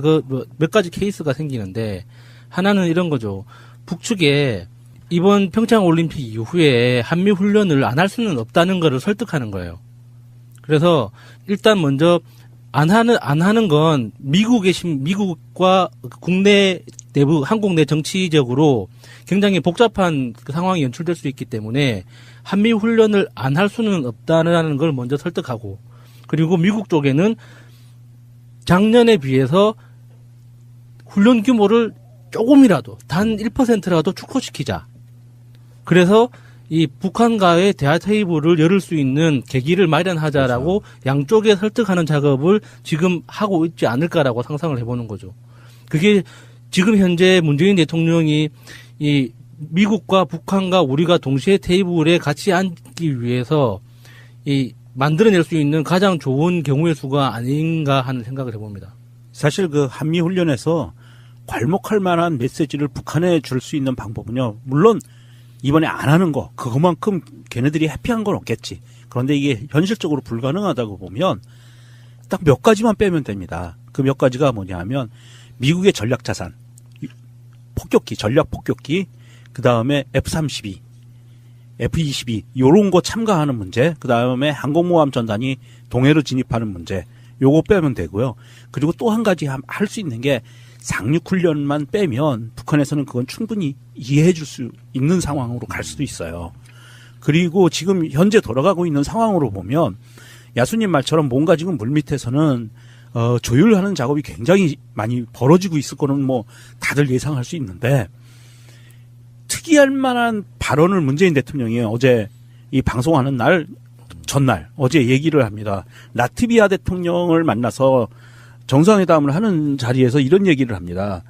몇 가지 케이스가 생기는데 하나는 이런 거죠. 북측에 이번 평창 올림픽 이후에 한미 훈련을 안 할 수는 없다는 거를 설득하는 거예요. 그래서 일단 먼저 안 하는 건 미국과 국내 내부 한국 내 정치적으로 굉장히 복잡한 그 상황이 연출될 수 있기 때문에 한미 훈련을 안 할 수는 없다는 걸 먼저 설득하고 그리고 미국 쪽에는 작년에 비해서 훈련 규모를 조금이라도 단 1%라도 축소시키자. 그래서 이 북한과의 대화 테이블을 열을 수 있는 계기를 마련하자라고 그렇죠. 양쪽에 설득하는 작업을 지금 하고 있지 않을까라고 상상을 해보는 거죠. 그게 지금 현재 문재인 대통령이 이 미국과 북한과 우리가 동시에 테이블에 같이 앉기 위해서 이 만들어낼 수 있는 가장 좋은 경우의 수가 아닌가 하는 생각을 해봅니다. 사실 그 한미 훈련에서 괄목할 만한 메시지를 북한에 줄 수 있는 방법은요. 물론 이번에 안 하는 거 그것만큼 걔네들이 해피한 건 없겠지. 그런데 이게 현실적으로 불가능하다고 보면 딱 몇 가지만 빼면 됩니다. 그 몇 가지가 뭐냐면 미국의 전략 자산, 폭격기, 전략 폭격기, 그 다음에 F-32, F-22 요런 거 참가하는 문제, 그 다음에 항공모함 전단이 동해로 진입하는 문제, 요거 빼면 되고요. 그리고 또 한 가지 할 수 있는 게 상륙훈련만 빼면 북한에서는 그건 충분히 이해해 줄 수 있는 상황으로 갈 수도 있어요. 그리고 지금 현재 돌아가고 있는 상황으로 보면 야수님 말처럼 뭔가 지금 물밑에서는 조율하는 작업이 굉장히 많이 벌어지고 있을 거는 뭐 다들 예상할 수 있는데 특이할 만한 발언을 문재인 대통령이 어제 이 방송하는 날 전날 어제 얘기를 합니다. 라트비아 대통령을 만나서 정상회담을 하는 자리에서 이런 얘기를 합니다.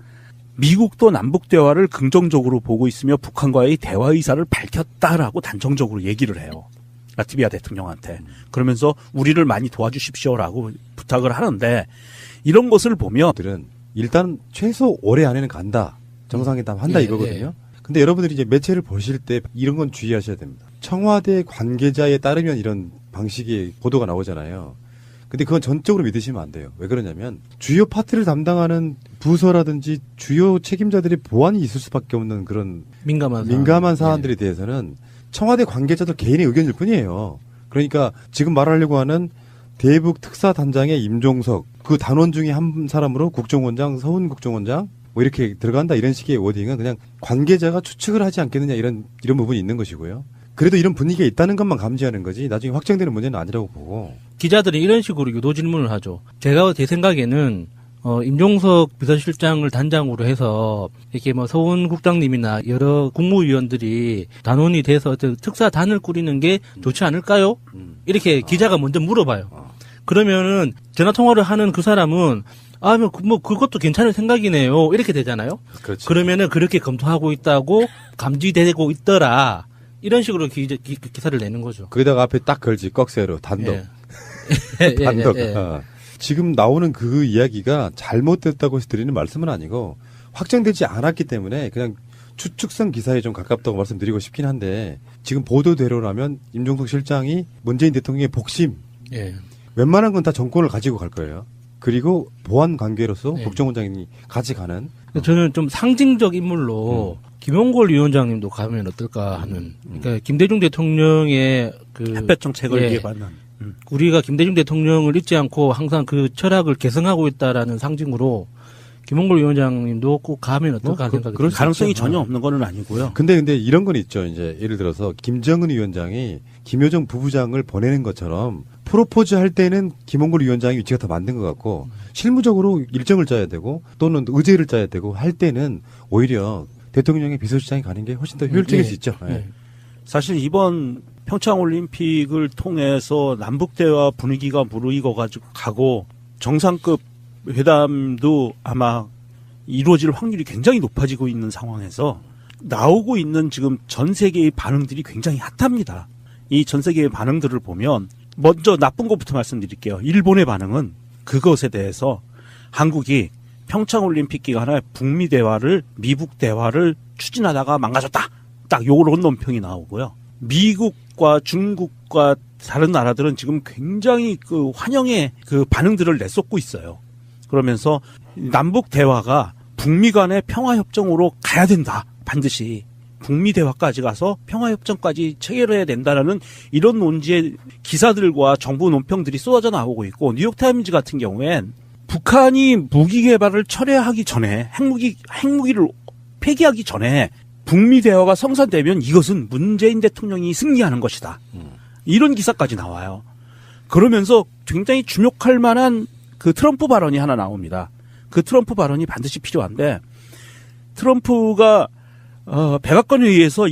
미국도 남북 대화를 긍정적으로 보고 있으며 북한과의 대화 의사를 밝혔다라고 단정적으로 얘기를 해요. 라트비아 대통령한테. 그러면서 우리를 많이 도와주십시오라고 부탁을 하는데 이런 것을 보면 들은 일단 최소 올해 안에는 간다. 정상회담 한다 예, 이거거든요. 근데 여러분들이 이제 매체를 보실 때 이런 건 주의하셔야 됩니다. 청와대 관계자에 따르면 이런 방식의 보도가 나오잖아요. 근데 그건 전적으로 믿으시면 안 돼요. 왜 그러냐면 주요 파트를 담당하는 부서라든지 주요 책임자들의 보안이 있을 수밖에 없는 그런 민감한 사안들에 대해서는 청와대 관계자들 개인의 의견일 뿐이에요. 그러니까 지금 말하려고 하는 대북 특사단장의 임종석 그 단원 중에 한 사람으로 국정원장, 서훈국정원장 뭐 이렇게 들어간다 이런 식의 워딩은 그냥 관계자가 추측을 하지 않겠느냐 이런 부분이 있는 것이고요. 그래도 이런 분위기가 있다는 것만 감지하는 거지 나중에 확정되는 문제는 아니라고 보고. 기자들이 이런 식으로 유도 질문을 하죠. 제 생각에는 임종석 비서실장을 단장으로 해서 이렇게 뭐 서훈 국장님이나 여러 국무위원들이 단원이 돼서 특사단을 꾸리는 게 좋지 않을까요? 이렇게 기자가 먼저 물어봐요. 그러면은 전화 통화를 하는 그 사람은 뭐 그것도 괜찮은 생각이네요. 이렇게 되잖아요. 그렇지. 그러면은 그렇게 검토하고 있다고 감지되고 있더라. 이런 식으로 기사를 내는 거죠. 거기다가 앞에 딱 걸지 꺽쇠로 단독. 단독. 지금 나오는 그 이야기가 잘못됐다고 해서 드리는 말씀은 아니고 확정되지 않았기 때문에 그냥 추측성 기사에 좀 가깝다고 말씀드리고 싶긴 한데 지금 보도대로라면 임종석 실장이 문재인 대통령의 복심 웬만한 건 다 정권을 가지고 갈 거예요. 그리고 보안 관계로서 국정원장이 같이 가는. 저는 좀 상징적 인물로 김용걸 위원장님도 가면 어떨까 하는. 그러니까 김대중 대통령의 그 햇볕 정책을 이해받는. 우리가 김대중 대통령을 잊지 않고 항상 그 철학을 계승하고 있다라는 상징으로 김용걸 위원장님도 꼭 가면 어떨까 하는 생각이 그럴 듭니다. 가능성이 전혀 없는 거는 아니고요. 근데 이런 건 있죠. 이제 예를 들어서 김정은 위원장이 김여정 부부장을 보내는 것처럼 프로포즈 할 때는 김홍걸 위원장이 위치가 더 맞는 것 같고 실무적으로 일정을 짜야 되고 또는 의제를 짜야 되고 할 때는 오히려 대통령의 비서실장이 가는 게 훨씬 더 효율적일 수 있죠. 사실 이번 평창올림픽을 통해서 남북대화 분위기가 무르익어 가고 정상급 회담도 아마 이루어질 확률이 굉장히 높아지고 있는 상황에서 나오고 있는 지금 전 세계의 반응들이 굉장히 핫합니다. 이 전 세계의 반응들을 보면 먼저 나쁜 것부터 말씀드릴게요. 일본의 반응은 그것에 대해서 한국이 평창올림픽 기간에 북미 대화를 미북 대화를 추진하다가 망가졌다. 딱 요런 논평이 나오고요. 미국과 중국과 다른 나라들은 지금 굉장히 그 환영의 그 반응들을 내쏟고 있어요. 그러면서 남북 대화가 북미 간의 평화협정으로 가야 된다. 반드시. 북미 대화까지 가서 평화협정까지 체결해야 된다라는 이런 논지의 기사들과 정부 논평들이 쏟아져 나오고 있고 뉴욕타임즈 같은 경우엔 북한이 무기 개발을 철회하기 전에 핵무기를 폐기하기 전에 북미 대화가 성사되면 이것은 문재인 대통령이 승리하는 것이다. 이런 기사까지 나와요. 그러면서 굉장히 주목할 만한 그 트럼프 발언이 하나 나옵니다. 그 트럼프 발언이 반드시 필요한데 트럼프가 백악관에 의해서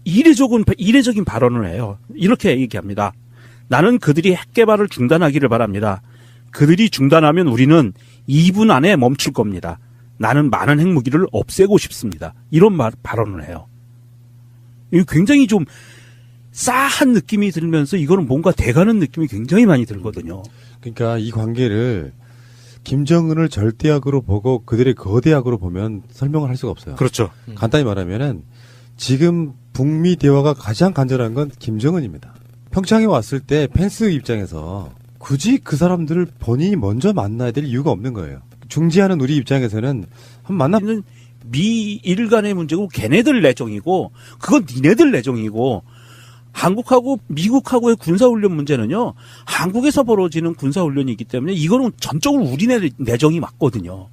이례적인 발언을 해요. 이렇게 얘기합니다. 나는 그들이 핵 개발을 중단하기를 바랍니다. 그들이 중단하면 우리는 2분 안에 멈출 겁니다. 나는 많은 핵무기를 없애고 싶습니다. 이런 발언을 해요. 이거 굉장히 좀 싸한 느낌이 들면서 이거는 뭔가 돼가는 느낌이 굉장히 많이 들거든요. 그러니까 이 관계를 김정은을 절대악으로 보고 그들의 거대악으로 보면 설명을 할 수가 없어요. 그렇죠. 간단히 말하면은 지금 북미 대화가 가장 간절한 건 김정은입니다. 평창에 왔을 때 펜스 입장에서 굳이 그 사람들을 본인이 먼저 만나야 될 이유가 없는 거예요. 중지하는 우리 입장에서는 한 만나 는 미일 간의 문제고 걔네들 내정이고 그건 니네들 내정이고 한국하고 미국하고의 군사훈련 문제는요. 한국에서 벌어지는 군사훈련이기 때문에 이거는 전적으로 우리네 내정이 맞거든요.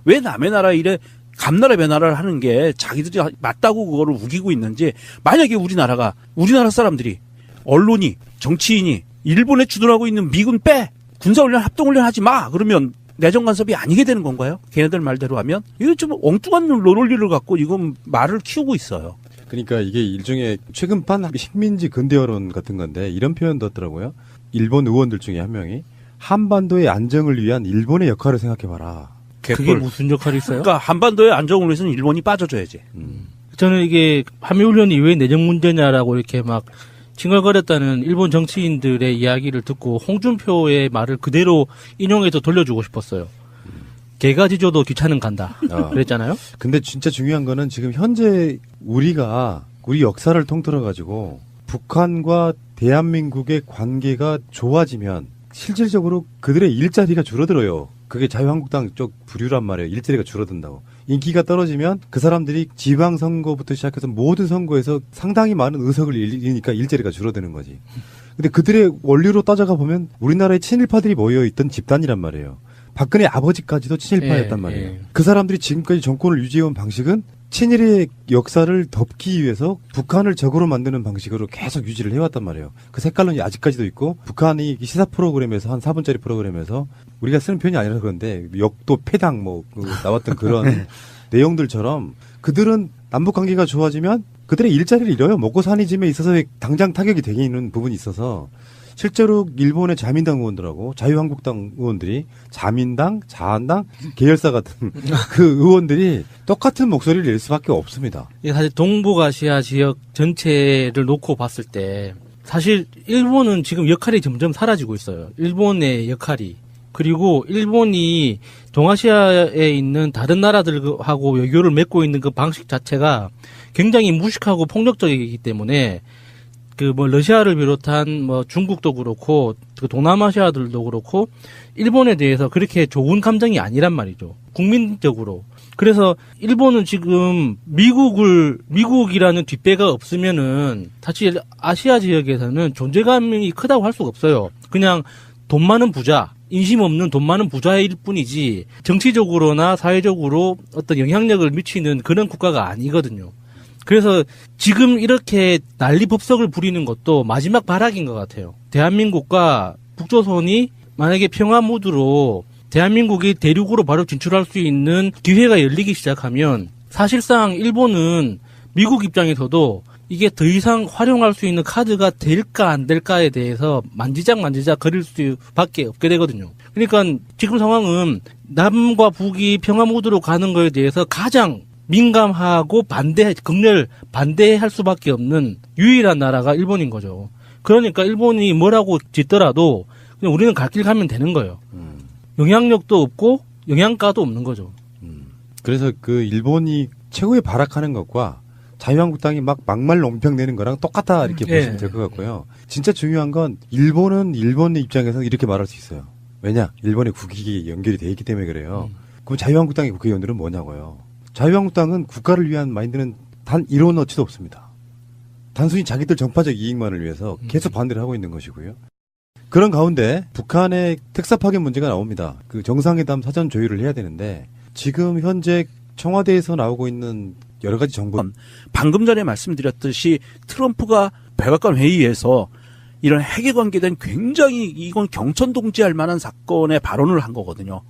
왜 남의 나라 일에 감나라 배나라를 하는 게 자기들이 맞다고 그거를 우기고 있는지 만약에 우리나라 사람들이 언론이 정치인이 일본에 주둔하고 있는 미군 빼 군사훈련 합동훈련 하지 마 그러면 내정 간섭이 아니게 되는 건가요? 걔네들 말대로 하면 이거 좀 엉뚱한 논리를 갖고 이건 말을 키우고 있어요. 그러니까 이게 일종의 최근판 식민지 근대화론 같은 건데 이런 표현도 하더라고요. 일본 의원들 중에 한 명이 한반도의 안정을 위한 일본의 역할을 생각해봐라. 그게 무슨 역할이 있어요? 그러니까 한반도의 안정을 위해서는 일본이 빠져줘야지. 저는 이게 한미훈련이 왜 내정 문제냐라고 이렇게 막 칭얼거렸다는 일본 정치인들의 이야기를 듣고 홍준표의 말을 그대로 인용해서 돌려주고 싶었어요. 개가 짖어도 귀찮은 간다. 그랬잖아요. 근데 진짜 중요한 거는 지금 현재 우리 역사를 통틀어 가지고 북한과 대한민국의 관계가 좋아지면 실질적으로 그들의 일자리가 줄어들어요. 그게 자유한국당 쪽 부류란 말이에요. 일자리가 줄어든다고. 인기가 떨어지면 그 사람들이 지방선거부터 시작해서 모든 선거에서 상당히 많은 의석을 잃으니까 일자리가 줄어드는 거지. 근데 그들의 원리로 따져가 보면 우리나라의 친일파들이 모여있던 집단이란 말이에요. 박근혜 아버지까지도 친일파였단 말이에요. 그 사람들이 지금까지 정권을 유지해온 방식은 친일의 역사를 덮기 위해서 북한을 적으로 만드는 방식으로 계속 유지를 해왔단 말이에요. 그 색깔론이 아직까지도 있고 북한이 시사 프로그램에서 한 4분짜리 프로그램에서 우리가 쓰는 표현이 아니라 그런데 역도 패당 나왔던 그런 내용들처럼 그들은 남북관계가 좋아지면 그들의 일자리를 잃어요. 먹고 사는 짐에 있어서 당장 타격이 되게 있는 부분이 있어서 실제로 일본의 자민당 의원들하고 자유한국당 의원들이 자민당, 자한당, 계열사 같은 그 의원들이 똑같은 목소리를 낼 수밖에 없습니다. 이게 사실 동북아시아 지역 전체를 놓고 봤을 때 사실 일본은 지금 역할이 점점 사라지고 있어요. 일본의 역할이. 그리고 일본이 동아시아에 있는 다른 나라들하고 외교를 맺고 있는 그 방식 자체가 굉장히 무식하고 폭력적이기 때문에 러시아를 비롯한 중국도 그렇고, 동남아시아들도 그렇고, 일본에 대해서 그렇게 좋은 감정이 아니란 말이죠. 국민적으로. 그래서 일본은 지금 미국이라는 뒷배가 없으면은 사실 아시아 지역에서는 존재감이 크다고 할 수가 없어요. 그냥 돈 많은 부자, 인심 없는 돈 많은 부자일 뿐이지, 정치적으로나 사회적으로 어떤 영향력을 미치는 그런 국가가 아니거든요. 그래서 지금 이렇게 난리법석을 부리는 것도 마지막 발악인 것 같아요. 대한민국과 북조선이 만약에 평화 모드로 대한민국이 대륙으로 바로 진출할 수 있는 기회가 열리기 시작하면 사실상 일본은 미국 입장에서도 이게 더 이상 활용할 수 있는 카드가 될까 안 될까에 대해서 만지작 거릴 수밖에 없게 되거든요. 그러니까 지금 상황은 남과 북이 평화 모드로 가는 거에 대해서 가장 민감하고 극렬 반대할 수밖에 없는 유일한 나라가 일본인 거죠. 그러니까 일본이 뭐라고 짓더라도 그냥 우리는 갈 길 가면 되는 거예요. 영향력도 없고 영양가도 없는 거죠. 그래서 그 일본이 최고의 발악하는 것과 자유한국당이 막말 논평 내는 거랑 똑같다 이렇게 보시면 될 것 같고요. 진짜 중요한 건 일본은 일본의 입장에서 이렇게 말할 수 있어요. 왜냐? 일본의 국익이 연결이 돼 있기 때문에 그래요. 그럼 자유한국당의 국회의원들은 뭐냐고요. 자유한국당은 국가를 위한 마인드는 단 1원어치도 없습니다. 단순히 자기들 정파적 이익만을 위해서 계속 반대를 하고 있는 것이고요. 그런 가운데 북한의 특사 파견 문제가 나옵니다. 그 정상회담 사전 조율을 해야 되는데 지금 현재 청와대에서 나오고 있는 여러 가지 정보. 방금 전에 말씀드렸듯이 트럼프가 백악관 회의에서 이런 핵에 관계된 굉장히 이건 경천동지할 만한 사건의 발언을 한 거거든요.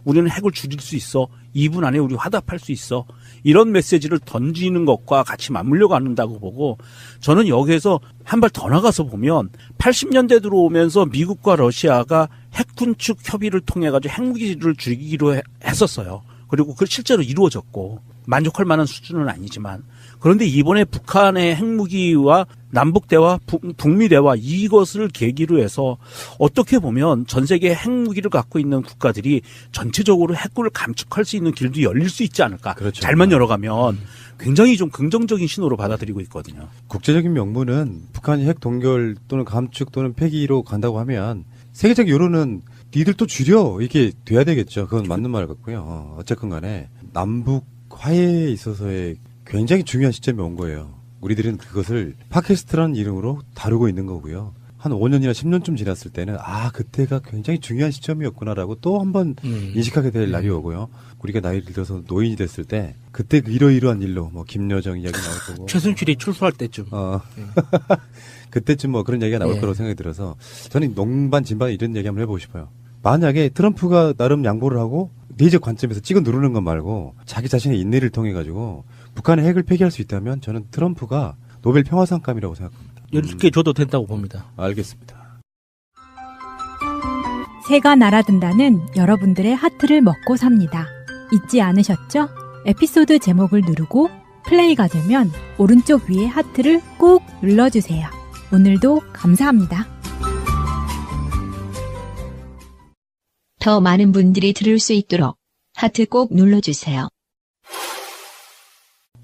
우리는 핵을 줄일 수 있어. 2분 안에 우리 화답할 수 있어. 이런 메시지를 던지는 것과 같이 맞물려 가는다고 보고 저는 여기에서 한 발 더 나가서 보면 80년대 들어오면서 미국과 러시아가 핵 군축 협의를 통해 가지고 핵무기를 줄이기로 했었어요. 그리고 그 실제로 이루어졌고 만족할 만한 수준은 아니지만 그런데 이번에 북한의 핵무기와 남북 대화, 북미 대화 이것을 계기로 해서 어떻게 보면 전 세계 핵무기를 갖고 있는 국가들이 전체적으로 핵을 감축할 수 있는 길도 열릴 수 있지 않을까. 그렇죠. 잘만 열어가면 굉장히 좀 긍정적인 신호로 받아들이고 있거든요. 국제적인 명분은 북한이 핵 동결 또는 감축 또는 폐기로 간다고 하면 세계적 여론은 니들 또 줄여 이게 돼야 되겠죠. 그건 맞는 말 같고요. 어쨌건 간에 남북 화해에 있어서의 굉장히 중요한 시점이 온 거예요. 우리들은 그것을 팟캐스트라는 이름으로 다루고 있는 거고요. 한 5년이나 10년쯤 지났을 때는 그때가 굉장히 중요한 시점이었구나라고 또 한 번 인식하게 될 날이 오고요. 우리가 나이를 들어서 노인이 됐을 때 그때 이러이러한 일로 뭐 김여정 이야기 나올 거고 최순실이 출소할 때쯤. 그때쯤 뭐 그런 얘기가 나올 거라고 생각이 들어서 저는 농반 진반 이런 얘기 한번 해보고 싶어요. 만약에 트럼프가 나름 양보를 하고 내적 관점에서 찍어 누르는 것 말고 자기 자신의 인내를 통해 가지고 북한의 핵을 폐기할 수 있다면 저는 트럼프가 노벨 평화상감이라고 생각합니다. 이렇게 줘도 된다고 봅니다. 알겠습니다. 새가 날아든다는 여러분들의 하트를 먹고 삽니다. 잊지 않으셨죠? 에피소드 제목을 누르고 플레이가 되면 오른쪽 위에 하트를 꼭 눌러주세요. 오늘도 감사합니다. 더 많은 분들이 들을 수 있도록 하트 꼭 눌러주세요.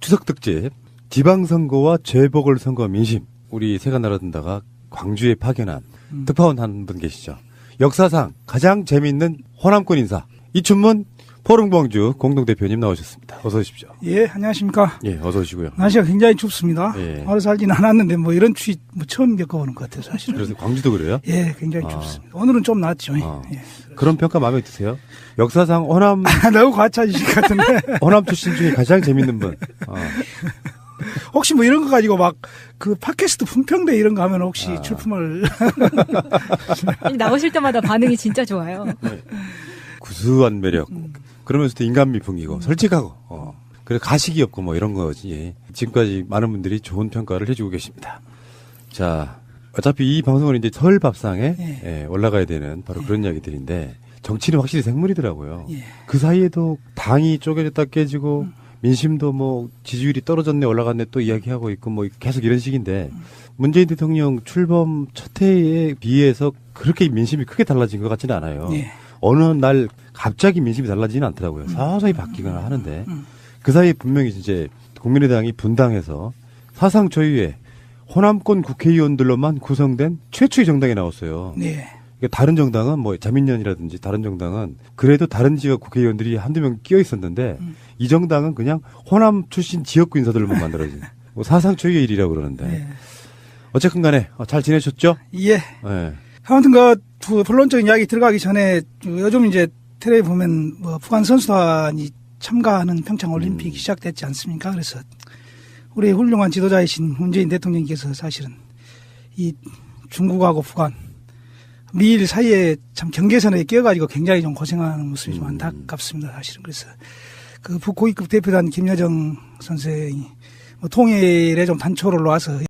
추석 특집 지방선거와 재보궐선거 민심 우리 새가 날아든다가 광주에 파견한 특파원 한 분 계시죠. 역사상 가장 재미있는 호남권 인사 이춘문 포rum광주 공동대표님 나오셨습니다. 어서 오십시오. 예, 안녕하십니까. 예, 어서 오시고요. 날씨가 굉장히 춥습니다. 예. 오래 살진 않았는데 뭐 이런 추위 처음 겪어보는 것 같아요, 사실은. 그래서 광주도 그래요? 예, 굉장히 춥습니다. 오늘은 좀 낫죠. 예. 그런 평가 마음에 드세요? 역사상 호남 너무 과찬이신 것 같은데. 호남 출신 중에 가장 재밌는 분. 혹시 뭐 이런 거 가지고 막 그 팟캐스트 품평대 이런 거 하면 혹시 출품을 나오실 때마다 반응이 진짜 좋아요. 구수한 매력. 그러면서도 인간미 풍기고 솔직하고. 그래 가식이 없고 뭐 이런 거지. 지금까지 많은 분들이 좋은 평가를 해주고 계십니다. 자, 어차피 이 방송은 이제 설 밥상에 올라가야 되는 바로 그런 이야기들인데 정치는 확실히 생물이더라고요. 그 사이에도 당이 쪼개졌다 깨지고 민심도 뭐 지지율이 떨어졌네 올라갔네 또 이야기하고 있고 뭐 계속 이런 식인데 문재인 대통령 출범 첫 해에 비해서 그렇게 민심이 크게 달라진 것 같지는 않아요. 어느 날 갑자기 민심이 달라지지는 않더라고요. 서서히 바뀌거나 하는데 그 사이에 분명히 이제 국민의당이 분당해서 사상 초유의 호남권 국회의원들로만 구성된 최초의 정당이 나왔어요. 그러니까 다른 정당은 뭐 자민련이라든지 다른 정당은 그래도 다른 지역 국회의원들이 한두 명 끼어 있었는데 이 정당은 그냥 호남 출신 지역구 인사들만 만들어진 뭐 사상 초유의 일이라고 그러는데 어쨌든 간에 잘 지내셨죠? 예. 아무튼 그 본론적인 이야기 들어가기 전에 요즘 이제 텔레비 보면 뭐 북한 선수단이 참가하는 평창 올림픽이 시작됐지 않습니까? 그래서 우리 훌륭한 지도자이신 문재인 대통령께서 사실은 이 중국하고 북한 미일 사이에 참 경계선에 끼어가지고 굉장히 좀 고생하는 모습이 좀 안타깝습니다, 사실은. 그래서 그 북고위급 대표단 김여정 선생이 뭐 통일에 좀 단초를 놓아서